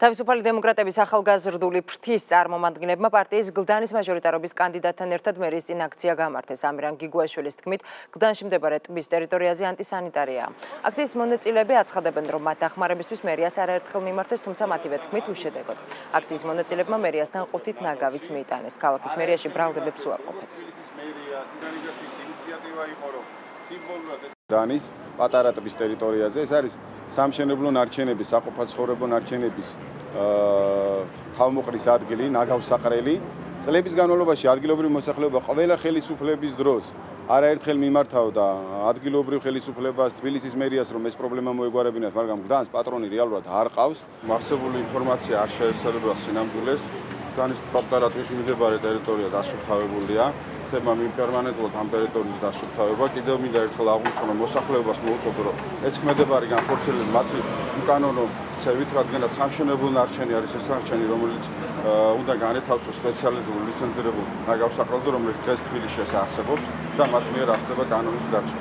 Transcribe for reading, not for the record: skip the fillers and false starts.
თავისუფალი დემოკრატების ახალგაზრდული ფრთის წარმომადგენლებმა პარტიის გლდანის მაჟორიტარობის კანდიდატთან ერთად მერიის წინ აქცია გამართეს. ამირან გიგუაშვილის თქმით, გლდანში მდებარე ტბის ტერიტორიაზე ანტისანიტარია. აქციის მონაწილეები აცხადებენ, რომ მათ დახმარებისთვის მერიას არაერთხელ მიმართეს, თუმცა მათივე თქმით უშედეგოდ. აქციის მონაწილეებმა მერიასთან ყუთით ნაგავიც მიიტანეს. ქალაქის მერიაში ბრალდებით უარყოფენ. გლდანის პატარა ტბის ტერიტორიაზე ეს არის სამშენებლო ნარჩენების, საყოფაცხოვრებო ნარჩენების თავმოყრის ადგილი, ნაგავსაყრელი. წლების განმავლობაში ადგილობრივი მოსახლეობა ყველა ხელისუფლების დროს არაერთხელ მიმართავდა ადგილობრივ ხელისუფლებას, თბილისის მერიას, რომ ეს პრობლემა მოეგვარებინათ, მაგრამ გლდანს პატრონი რეალურად არ ყავს. არსებული ინფორმაცია არ შეესაბამება სინამდვილეს. გლდანის პატარა ტბის მიმდებარე ტერიტორია დასუფთავებულია. ხდება პერმანენტულად ამ ტერიტორიის დასუფთავება. კიდევ მინდა ერთხელ აღვნიშნო, რომ მოსახლეობას მოუწოდო, რომ ეცქმედებარი განხორციელონ მათი უკანონო ქცევით, რადგანაც სამშენებლო ნარჩენი არის ეს ნარჩენი, რომელიც უნდა განეთავსოს სპეციალიზებულ ლიცენზირებულ ნაგავსაყრელზე, რომელიც დღეს თბილისში არსებობს და მათ მიერ არ ხდება კანონის დაცვა.